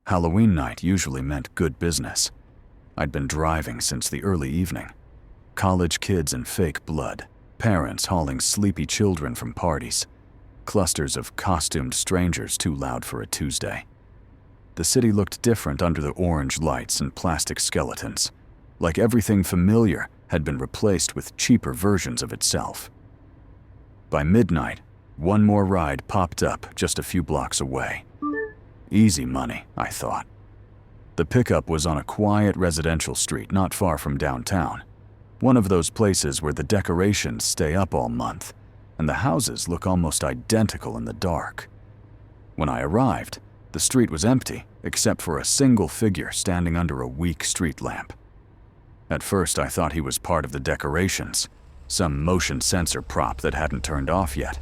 Halloween night usually meant good business. I'd been driving since the early evening. College kids and fake blood, parents hauling sleepy children from parties, clusters of costumed strangers too loud for a Tuesday. The city looked different under the orange lights and plastic skeletons, like everything familiar had been replaced with cheaper versions of itself. By midnight, one more ride popped up just a few blocks away. Easy money, I thought. The pickup was on a quiet residential street not far from downtown, one of those places where the decorations stay up all month and the houses look almost identical in the dark. When I arrived, the street was empty except for a single figure standing under a weak street lamp. At first I thought he was part of the decorations, some motion sensor prop that hadn't turned off yet.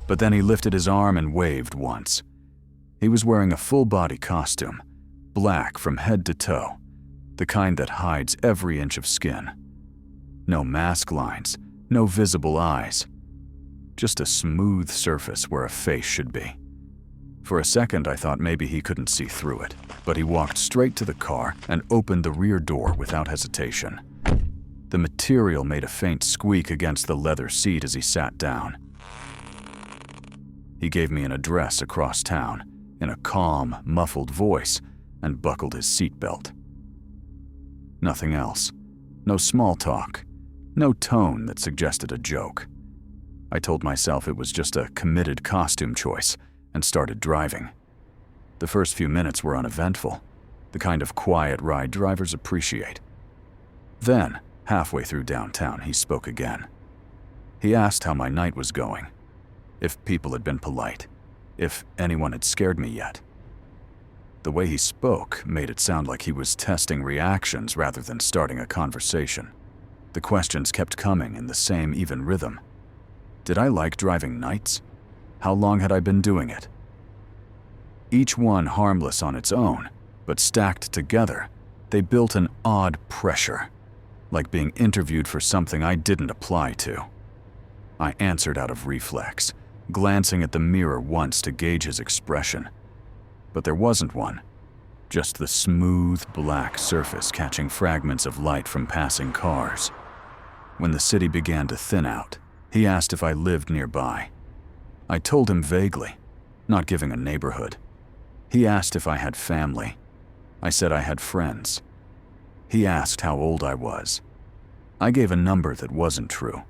But then he lifted his arm and waved once. He was wearing a full-body costume, black from head to toe, the kind that hides every inch of skin. No mask lines, no visible eyes, just a smooth surface where a face should be. For a second I thought maybe he couldn't see through it, but he walked straight to the car and opened the rear door without hesitation. The material made a faint squeak against the leather seat as he sat down. He gave me an address across town in a calm, muffled voice and buckled his seatbelt. Nothing else. No small talk. No tone that suggested a joke. I told myself it was just a committed costume choice and started driving. The first few minutes were uneventful, the kind of quiet ride drivers appreciate. Then, halfway through downtown, he spoke again. He asked how my night was going, if people had been polite, if anyone had scared me yet. The way he spoke made it sound like he was testing reactions rather than starting a conversation. The questions kept coming in the same even rhythm. Did I like driving nights? How long had I been doing it? Each one harmless on its own, but stacked together, they built an odd pressure, like being interviewed for something I didn't apply to. I answered out of reflex, glancing at the mirror once to gauge his expression. But there wasn't one, just the smooth black surface catching fragments of light from passing cars. When the city began to thin out, he asked if I lived nearby. I told him vaguely, not giving a neighborhood. He asked if I had family. I said I had friends. He asked how old I was. I gave a number that wasn't true.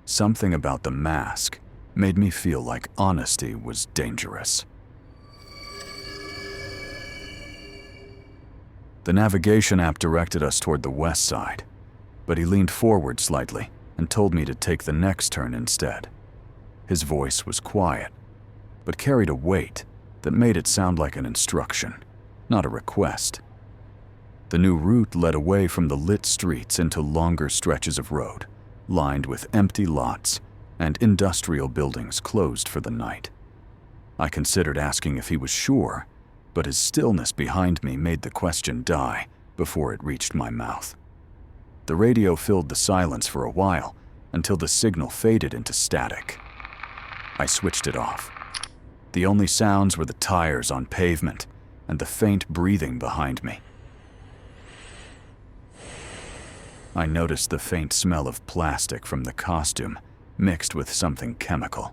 Something about the mask made me feel like honesty was dangerous. The navigation app directed us toward the west side, but he leaned forward slightly and told me to take the next turn instead. His voice was quiet, but carried a weight that made it sound like an instruction, not a request. The new route led away from the lit streets into longer stretches of road, lined with empty lots and industrial buildings closed for the night. I considered asking if he was sure, but his stillness behind me made the question die before it reached my mouth. The radio filled the silence for a while until the signal faded into static. I switched it off. The only sounds were the tires on pavement and the faint breathing behind me. I noticed the faint smell of plastic from the costume mixed with something chemical,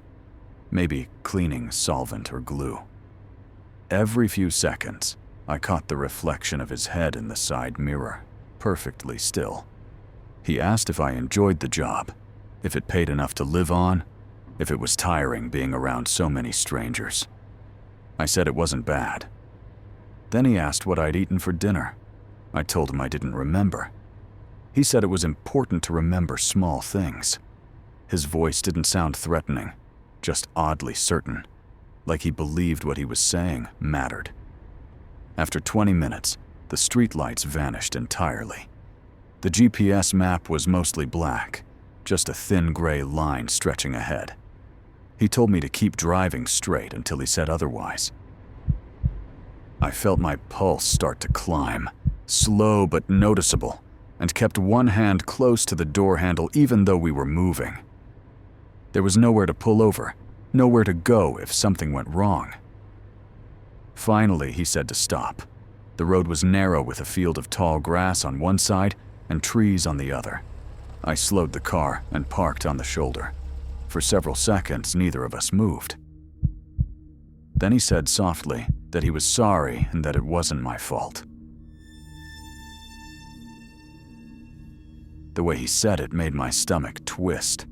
maybe cleaning solvent or glue. Every few seconds, I caught the reflection of his head in the side mirror, perfectly still. He asked if I enjoyed the job, if it paid enough to live on, if it was tiring being around so many strangers. I said it wasn't bad. Then he asked what I'd eaten for dinner. I told him I didn't remember. He said it was important to remember small things. His voice didn't sound threatening, just oddly certain, like he believed what he was saying mattered. After 20 minutes, the streetlights vanished entirely. The GPS map was mostly black, just a thin gray line stretching ahead. He told me to keep driving straight until he said otherwise. I felt my pulse start to climb, slow but noticeable, and kept one hand close to the door handle even though we were moving. There was nowhere to pull over, nowhere to go if something went wrong. Finally, he said to stop. The road was narrow with a field of tall grass on one side and trees on the other. I slowed the car and parked on the shoulder. For several seconds, neither of us moved. Then he said softly that he was sorry and that it wasn't my fault. The way he said it made my stomach twist.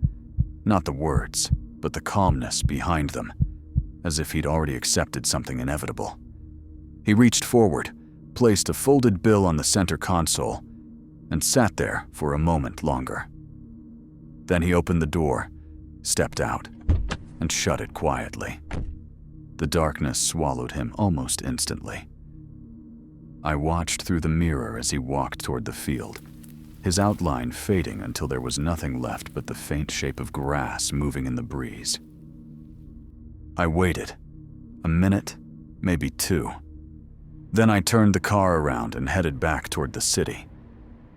Not the words, but the calmness behind them, as if he'd already accepted something inevitable. He reached forward, placed a folded bill on the center console, and sat there for a moment longer. Then he opened the door, stepped out, and shut it quietly. The darkness swallowed him almost instantly. I watched through the mirror as he walked toward the field, his outline fading until there was nothing left but the faint shape of grass moving in the breeze. I waited. A minute, maybe two. Then I turned the car around and headed back toward the city.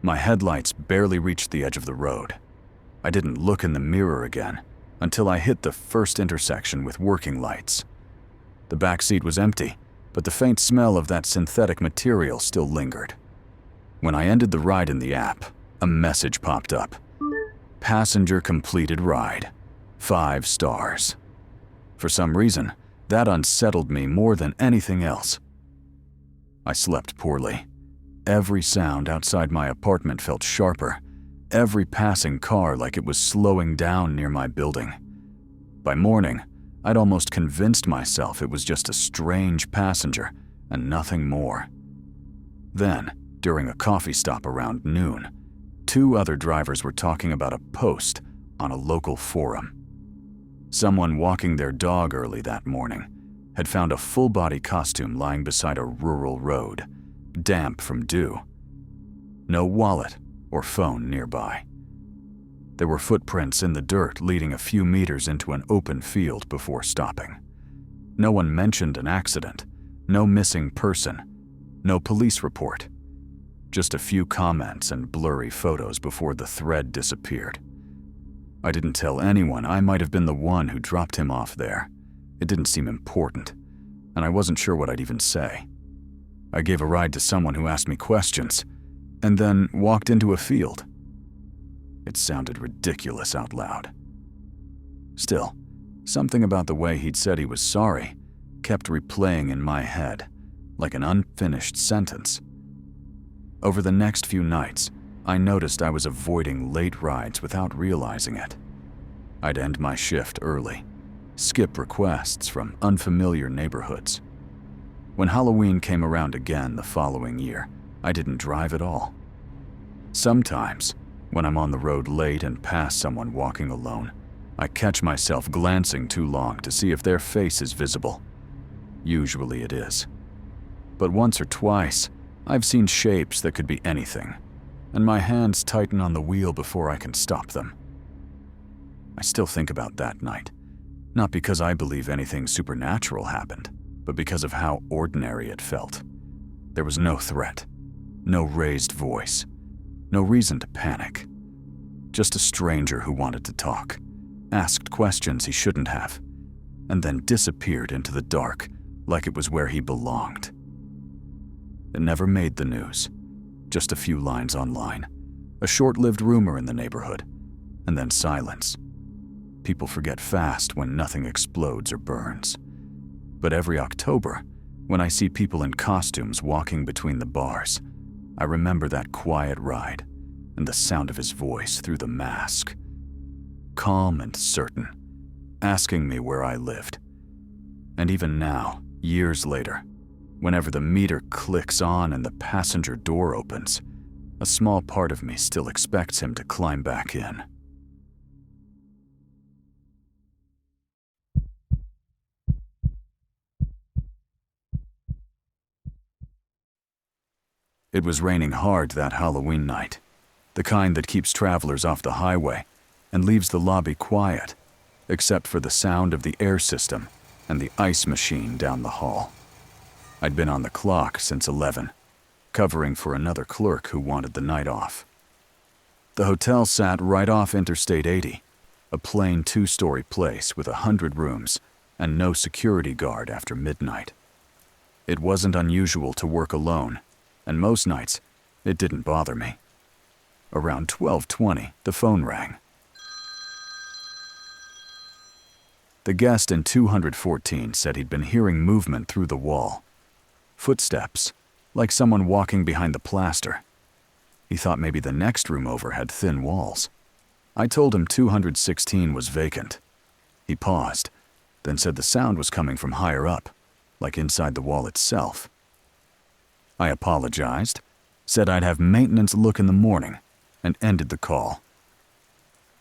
My headlights barely reached the edge of the road. I didn't look in the mirror again until I hit the first intersection with working lights. The back seat was empty, but the faint smell of that synthetic material still lingered. When I ended the ride in the app, a message popped up. Passenger completed ride. 5 stars. For some reason, that unsettled me more than anything else. I slept poorly. Every sound outside my apartment felt sharper, every passing car like it was slowing down near my building. By morning, I'd almost convinced myself it was just a strange passenger and nothing more. Then, during a coffee stop around noon, 2 other drivers were talking about a post on a local forum. Someone walking their dog early that morning had found a full-body costume lying beside a rural road, damp from dew. No wallet or phone nearby. There were footprints in the dirt leading a few meters into an open field before stopping. No one mentioned an accident, no missing person, no police report. Just a few comments and blurry photos before the thread disappeared. I didn't tell anyone I might have been the one who dropped him off there. It didn't seem important, and I wasn't sure what I'd even say. I gave a ride to someone who asked me questions, and then walked into a field. It sounded ridiculous out loud. Still, something about the way he'd said he was sorry kept replaying in my head, like an unfinished sentence. Over the next few nights, I noticed I was avoiding late rides without realizing it. I'd end my shift early, skip requests from unfamiliar neighborhoods. When Halloween came around again the following year, I didn't drive at all. Sometimes, when I'm on the road late and pass someone walking alone, I catch myself glancing too long to see if their face is visible. Usually it is. But once or twice, I've seen shapes that could be anything, and my hands tighten on the wheel before I can stop them. I still think about that night, not because I believe anything supernatural happened, but because of how ordinary it felt. There was no threat, no raised voice, no reason to panic. Just a stranger who wanted to talk, asked questions he shouldn't have, and then disappeared into the dark like it was where he belonged. It never made the news, just a few lines online, a short-lived rumor in the neighborhood, and then silence. People forget fast when nothing explodes or burns. But every October, when I see people in costumes walking between the bars, I remember that quiet ride and the sound of his voice through the mask. Calm and certain, asking me where I lived. And even now, years later, whenever the meter clicks on and the passenger door opens, a small part of me still expects him to climb back in. It was raining hard that Halloween night, the kind that keeps travelers off the highway and leaves the lobby quiet, except for the sound of the air system and the ice machine down the hall. I'd been on the clock since 11, covering for another clerk who wanted the night off. The hotel sat right off Interstate 80, a plain 2-story place with 100 rooms and no security guard after midnight. It wasn't unusual to work alone, and most nights, it didn't bother me. Around 12:20, the phone rang. The guest in 214 said he'd been hearing movement through the wall. Footsteps, like someone walking behind the plaster. He thought maybe the next room over had thin walls. I told him 216 was vacant. He paused, then said the sound was coming from higher up, like inside the wall itself. I apologized, said I'd have maintenance look in the morning, and ended the call.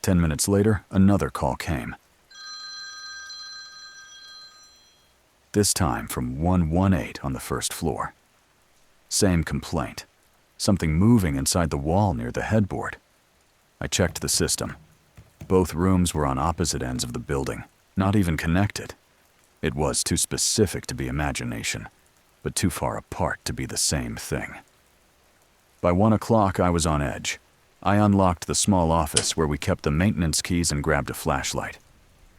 10 minutes later, another call came. This time from 118 on the first floor. Same complaint. Something moving inside the wall near the headboard. I checked the system. Both rooms were on opposite ends of the building, not even connected. It was too specific to be imagination, but too far apart to be the same thing. By 1 o'clock, I was on edge. I unlocked the small office where we kept the maintenance keys and grabbed a flashlight.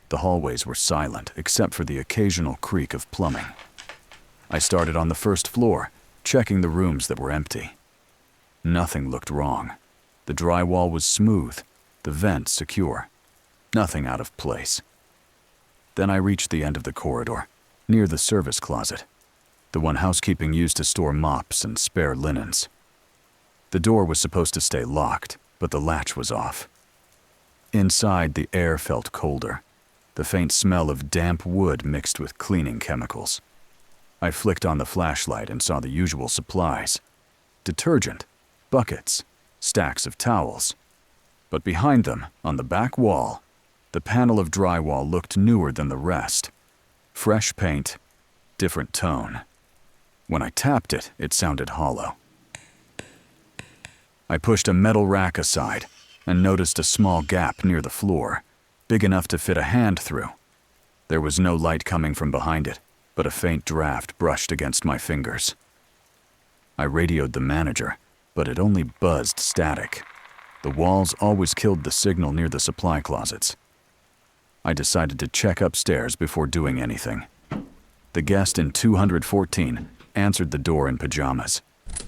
The hallways were silent, except for the occasional creak of plumbing. I started on the first floor, checking the rooms that were empty. Nothing looked wrong. The drywall was smooth, the vents secure. Nothing out of place. Then I reached the end of the corridor, near the service closet, the one housekeeping used to store mops and spare linens. The door was supposed to stay locked, but the latch was off. Inside, the air felt colder, the faint smell of damp wood mixed with cleaning chemicals. I flicked on the flashlight and saw the usual supplies: detergent, buckets, stacks of towels. But behind them, on the back wall, the panel of drywall looked newer than the rest. Fresh paint, different tone. When I tapped it, it sounded hollow. I pushed a metal rack aside and noticed a small gap near the floor, big enough to fit a hand through. There was no light coming from behind it, but a faint draft brushed against my fingers. I radioed the manager, but it only buzzed static. The walls always killed the signal near the supply closets. I decided to check upstairs before doing anything. The guest in 214 answered the door in pajamas,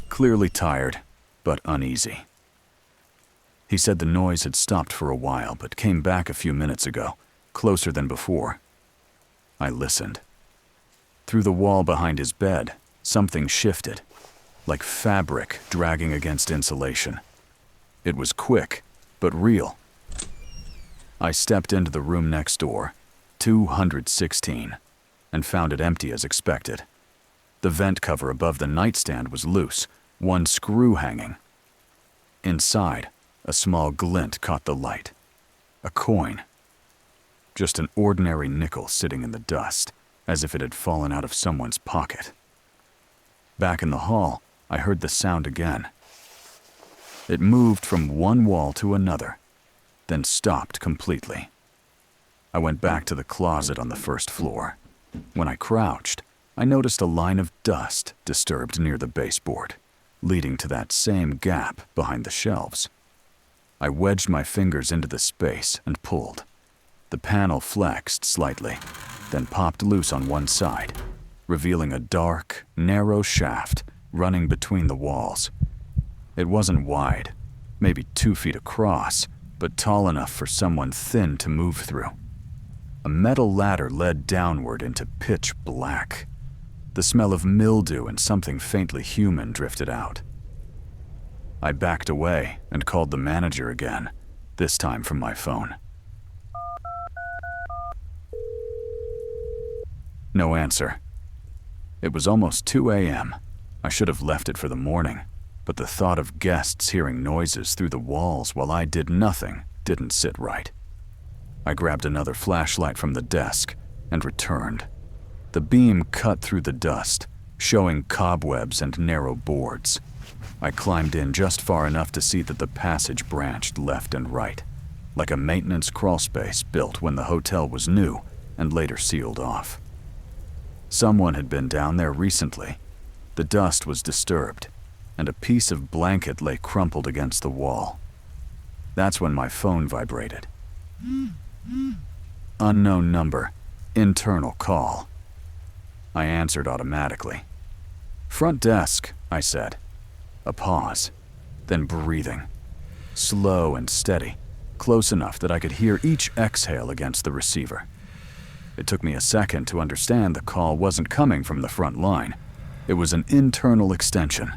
clearly tired, but uneasy. He said the noise had stopped for a while, but came back a few minutes ago, closer than before. I listened. Through the wall behind his bed, something shifted, like fabric dragging against insulation. It was quick, but real. I stepped into the room next door, 216, and found it empty as expected. The vent cover above the nightstand was loose, one screw hanging. Inside, a small glint caught the light. A coin. Just an ordinary nickel sitting in the dust, as if it had fallen out of someone's pocket. Back in the hall, I heard the sound again. It moved from one wall to another, then stopped completely. I went back to the closet on the first floor. When I crouched, I noticed a line of dust disturbed near the baseboard, leading to that same gap behind the shelves. I wedged my fingers into the space and pulled. The panel flexed slightly, then popped loose on one side, revealing a dark, narrow shaft running between the walls. It wasn't wide, maybe 2 feet across, but tall enough for someone thin to move through. A metal ladder led downward into pitch black. The smell of mildew and something faintly human drifted out. I backed away and called the manager again, this time from my phone. No answer. It was almost 2 a.m. I should have left it for the morning, but the thought of guests hearing noises through the walls while I did nothing didn't sit right. I grabbed another flashlight from the desk and returned. The beam cut through the dust, showing cobwebs and narrow boards. I climbed in just far enough to see that the passage branched left and right, like a maintenance crawlspace built when the hotel was new and later sealed off. Someone had been down there recently. The dust was disturbed, and a piece of blanket lay crumpled against the wall. That's when my phone vibrated. Unknown number, internal call. I answered automatically. "Front desk," I said. A pause, then breathing. Slow and steady, close enough that I could hear each exhale against the receiver. It took me a second to understand the call wasn't coming from the front line. It was an internal extension,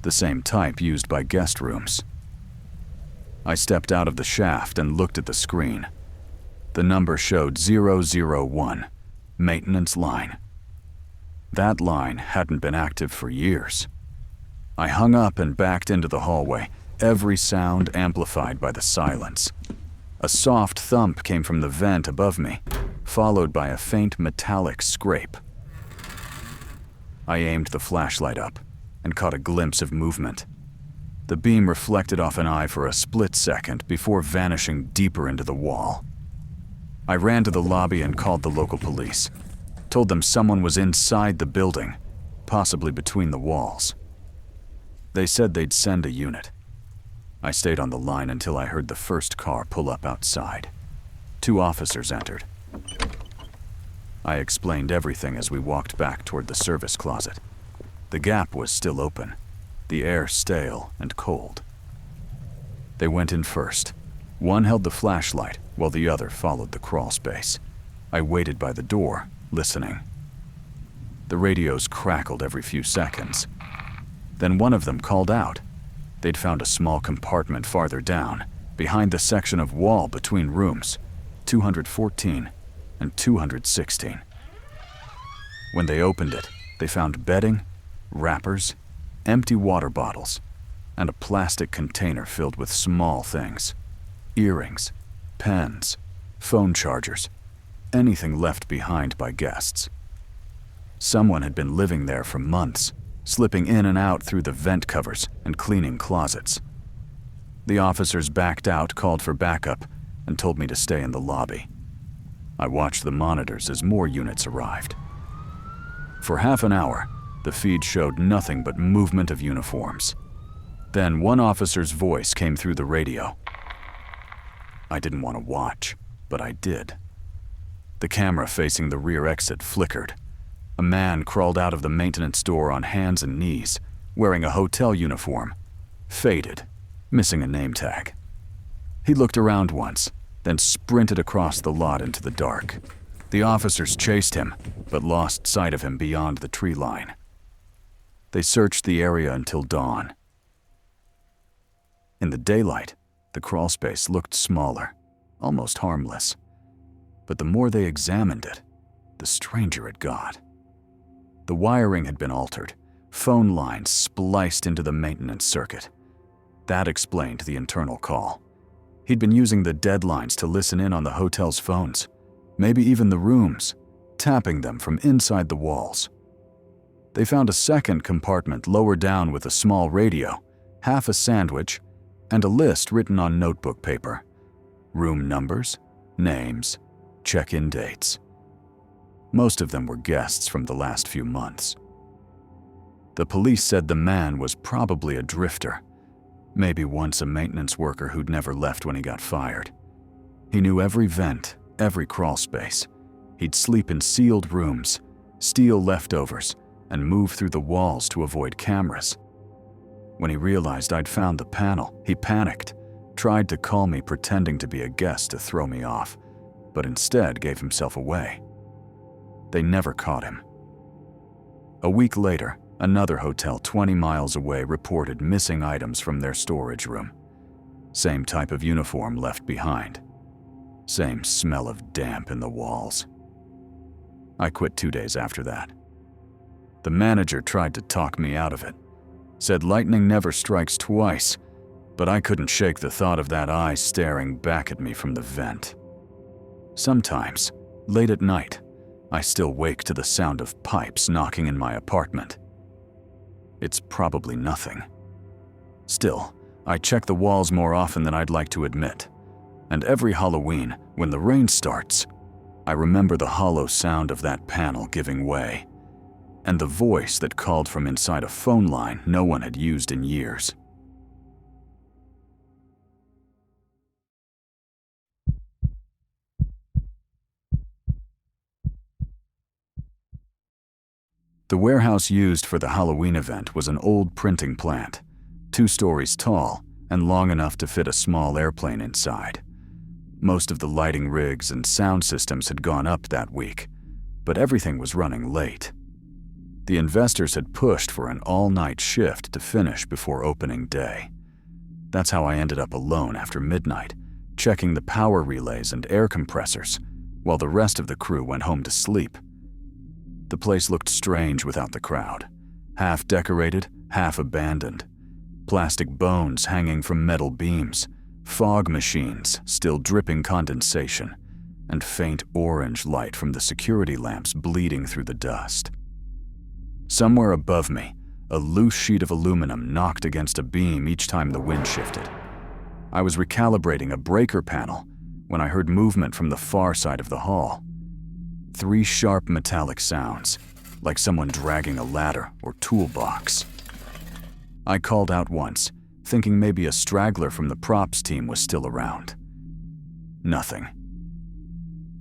the same type used by guest rooms. I stepped out of the shaft and looked at the screen. The number showed 001, maintenance line. That line hadn't been active for years. I hung up and backed into the hallway, every sound amplified by the silence. A soft thump came from the vent above me, followed by a faint metallic scrape. I aimed the flashlight up and caught a glimpse of movement. The beam reflected off an eye for a split second before vanishing deeper into the wall. I ran to the lobby and called the local police, told them someone was inside the building, possibly between the walls. They said they'd send a unit. I stayed on the line until I heard the first car pull up outside. 2 officers entered. I explained everything as we walked back toward the service closet. The gap was still open, the air stale and cold. They went in first. One held the flashlight while the other followed the crawl space. I waited by the door, listening. The radios crackled every few seconds. Then one of them called out. They'd found a small compartment farther down, behind the section of wall between rooms, 214 and 216. When they opened it, they found bedding, wrappers, empty water bottles, and a plastic container filled with small things. Earrings, pens, phone chargers, anything left behind by guests. Someone had been living there for months, slipping in and out through the vent covers and cleaning closets. The officers backed out, called for backup, and told me to stay in the lobby. I watched the monitors as more units arrived. For half an hour, the feed showed nothing but movement of uniforms. Then one officer's voice came through the radio. I didn't want to watch, but I did. The camera facing the rear exit flickered. A man crawled out of the maintenance door on hands and knees, wearing a hotel uniform, faded, missing a name tag. He looked around once, then sprinted across the lot into the dark. The officers chased him, but lost sight of him beyond the tree line. They searched the area until dawn. In the daylight, the crawlspace looked smaller, almost harmless. But the more they examined it, the stranger it got. The wiring had been altered, phone lines spliced into the maintenance circuit. That explained the internal call. He'd been using the dead lines to listen in on the hotel's phones, maybe even the rooms, tapping them from inside the walls. They found a second compartment lower down with a small radio, half a sandwich, and a list written on notebook paper. Room numbers, names, check-in dates. Most of them were guests from the last few months. The police said the man was probably a drifter, maybe once a maintenance worker who'd never left when he got fired. He knew every vent, every crawl space. He'd sleep in sealed rooms, steal leftovers, and move through the walls to avoid cameras. When he realized I'd found the panel, he panicked, tried to call me pretending to be a guest to throw me off, but instead gave himself away. They never caught him. A week later, another hotel 20 miles away reported missing items from their storage room. Same type of uniform left behind. Same smell of damp in the walls. I quit 2 days after that. The manager tried to talk me out of it. Said lightning never strikes twice, but I couldn't shake the thought of that eye staring back at me from the vent. Sometimes, late at night, I still wake to the sound of pipes knocking in my apartment. It's probably nothing. Still, I check the walls more often than I'd like to admit. And every Halloween, when the rain starts, I remember the hollow sound of that panel giving way, and the voice that called from inside a phone line no one had used in years. The warehouse used for the Halloween event was an old printing plant, 2 stories tall and long enough to fit a small airplane inside. Most of the lighting rigs and sound systems had gone up that week, but everything was running late. The investors had pushed for an all-night shift to finish before opening day. That's how I ended up alone after midnight, checking the power relays and air compressors, while the rest of the crew went home to sleep. The place looked strange without the crowd, half decorated, half abandoned. Plastic bones hanging from metal beams, fog machines still dripping condensation, and faint orange light from the security lamps bleeding through the dust. Somewhere above me, a loose sheet of aluminum knocked against a beam each time the wind shifted. I was recalibrating a breaker panel when I heard movement from the far side of the hall. 3 sharp metallic sounds, like someone dragging a ladder or toolbox. I called out once, thinking maybe a straggler from the props team was still around. Nothing.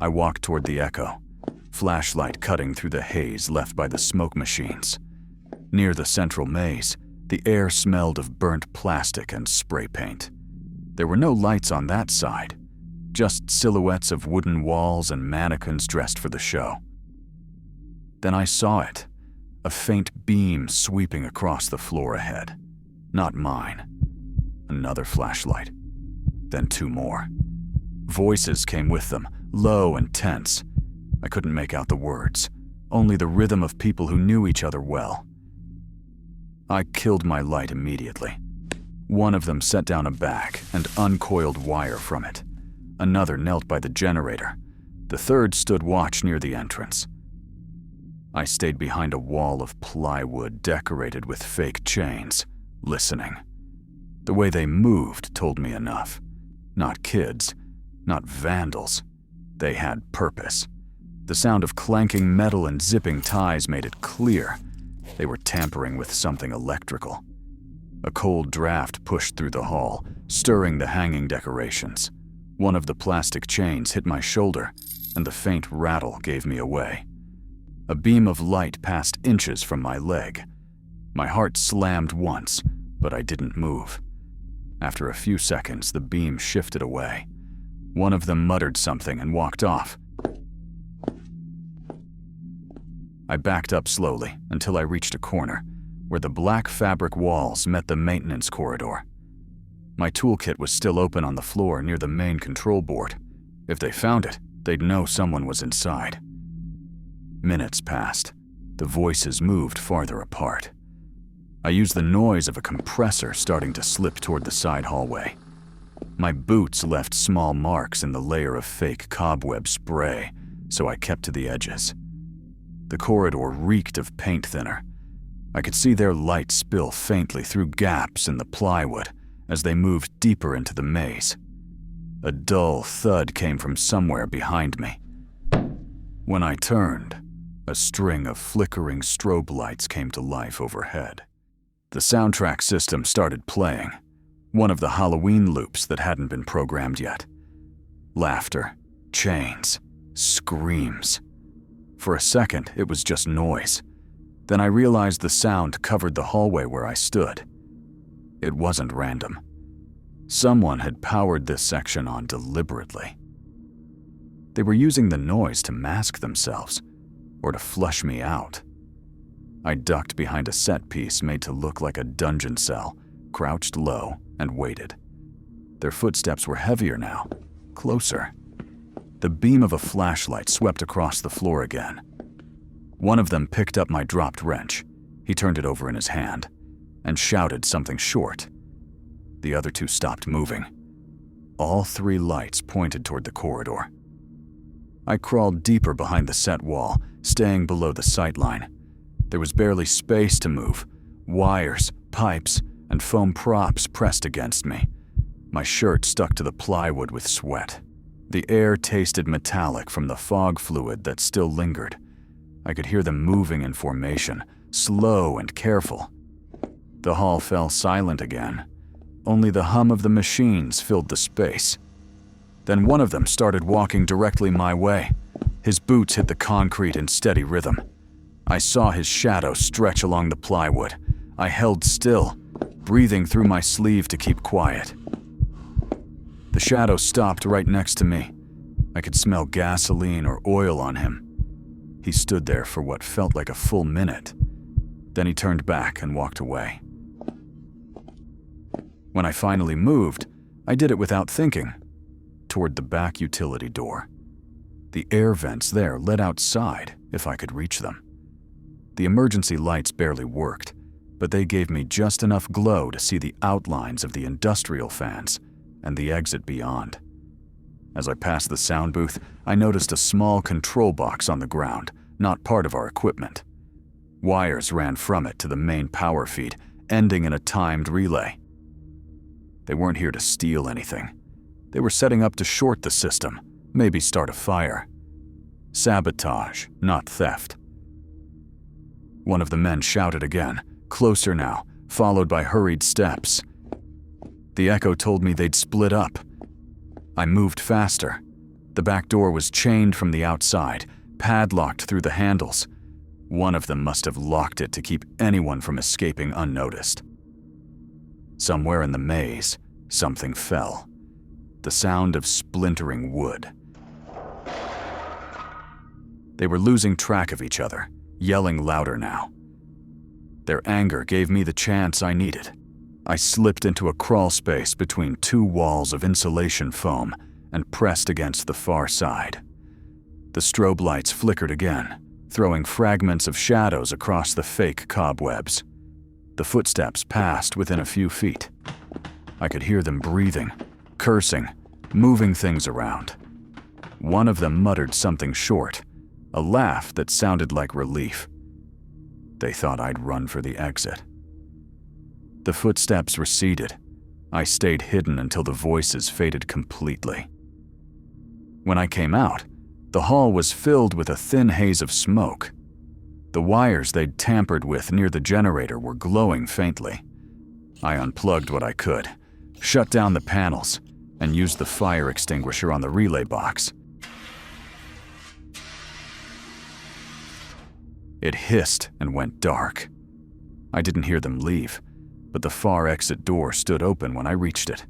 I walked toward the echo, flashlight cutting through the haze left by the smoke machines. Near the central maze, the air smelled of burnt plastic and spray paint. There were no lights on that side, just silhouettes of wooden walls and mannequins dressed for the show. Then I saw it, a faint beam sweeping across the floor ahead. Not mine. Another flashlight. Then 2 more. Voices came with them, low and tense. I couldn't make out the words, only the rhythm of people who knew each other well. I killed my light immediately. One of them set down a bag and uncoiled wire from it. Another knelt by the generator. The third stood watch near the entrance. I stayed behind a wall of plywood decorated with fake chains, listening. The way they moved told me enough. Not kids, not vandals. They had purpose. The sound of clanking metal and zipping ties made it clear. They were tampering with something electrical. A cold draft pushed through the hall, stirring the hanging decorations. One of the plastic chains hit my shoulder, and the faint rattle gave me away. A beam of light passed inches from my leg. My heart slammed once, but I didn't move. After a few seconds, the beam shifted away. One of them muttered something and walked off. I backed up slowly until I reached a corner, where the black fabric walls met the maintenance corridor. My toolkit was still open on the floor near the main control board. If they found it, they'd know someone was inside. Minutes passed. The voices moved farther apart. I used the noise of a compressor starting to slip toward the side hallway. My boots left small marks in the layer of fake cobweb spray, so I kept to the edges. The corridor reeked of paint thinner. I could see their light spill faintly through gaps in the plywood as they moved deeper into the maze. A dull thud came from somewhere behind me. When I turned, a string of flickering strobe lights came to life overhead. The soundtrack system started playing, one of the Halloween loops that hadn't been programmed yet. Laughter, chains, screams. For a second, it was just noise. Then I realized the sound covered the hallway where I stood. It wasn't random. Someone had powered this section on deliberately. They were using the noise to mask themselves, or to flush me out. I ducked behind a set piece made to look like a dungeon cell, crouched low, and waited. Their footsteps were heavier now, closer. The beam of a flashlight swept across the floor again. One of them picked up my dropped wrench. He turned it over in his hand and shouted something short. The other 2 stopped moving. All 3 lights pointed toward the corridor. I crawled deeper behind the set wall, staying below the sight line. There was barely space to move. Wires, pipes, and foam props pressed against me. My shirt stuck to the plywood with sweat. The air tasted metallic from the fog fluid that still lingered. I could hear them moving in formation, slow and careful. The hall fell silent again. Only the hum of the machines filled the space. Then one of them started walking directly my way. His boots hit the concrete in steady rhythm. I saw his shadow stretch along the plywood. I held still, breathing through my sleeve to keep quiet. The shadow stopped right next to me. I could smell gasoline or oil on him. He stood there for what felt like a full minute. Then he turned back and walked away. When I finally moved, I did it without thinking, toward the back utility door. The air vents there led outside if I could reach them. The emergency lights barely worked, but they gave me just enough glow to see the outlines of the industrial fans and the exit beyond. As I passed the sound booth, I noticed a small control box on the ground, not part of our equipment. Wires ran from it to the main power feed, ending in a timed relay. They weren't here to steal anything. They were setting up to short the system, maybe start a fire. Sabotage, not theft. One of the men shouted again, closer now, followed by hurried steps. The echo told me they'd split up. I moved faster. The back door was chained from the outside, padlocked through the handles. One of them must have locked it to keep anyone from escaping unnoticed. Somewhere in the maze, something fell. The sound of splintering wood. They were losing track of each other, yelling louder now. Their anger gave me the chance I needed. I slipped into a crawl space between two walls of insulation foam and pressed against the far side. The strobe lights flickered again, throwing fragments of shadows across the fake cobwebs. The footsteps passed within a few feet. I could hear them breathing, cursing, moving things around. One of them muttered something short, a laugh that sounded like relief. They thought I'd run for the exit. The footsteps receded. I stayed hidden until the voices faded completely. When I came out, the hall was filled with a thin haze of smoke. The wires they'd tampered with near the generator were glowing faintly. I unplugged what I could, shut down the panels, and used the fire extinguisher on the relay box. It hissed and went dark. I didn't hear them leave, but the far exit door stood open when I reached it.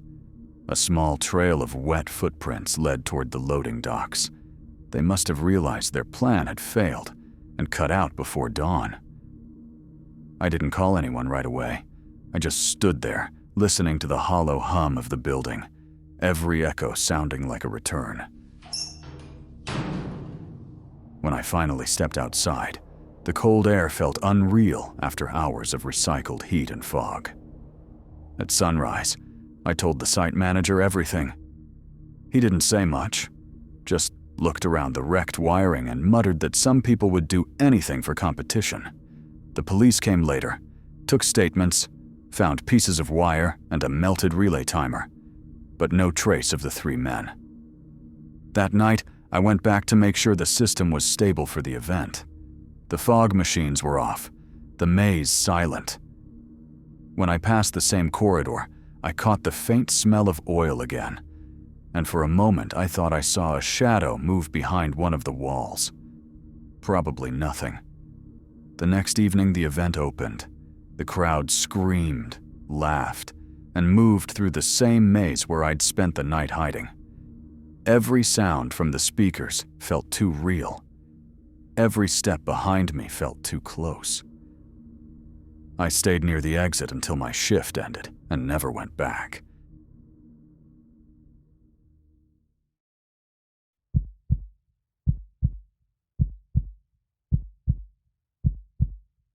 A small trail of wet footprints led toward the loading docks. They must have realized their plan had failed and cut out before dawn. I didn't call anyone right away. I just stood there, listening to the hollow hum of the building, every echo sounding like a return. When I finally stepped outside, the cold air felt unreal after hours of recycled heat and fog. At sunrise, I told the site manager everything. He didn't say much, just looked around the wrecked wiring and muttered that some people would do anything for competition. The police came later, took statements, found pieces of wire and a melted relay timer, but no trace of the three men. That night, I went back to make sure the system was stable for the event. The fog machines were off, the maze silent. When I passed the same corridor, I caught the faint smell of oil again, and for a moment I thought I saw a shadow move behind one of the walls. Probably nothing. The next evening the event opened. The crowd screamed, laughed, and moved through the same maze where I'd spent the night hiding. Every sound from the speakers felt too real. Every step behind me felt too close. I stayed near the exit until my shift ended and never went back.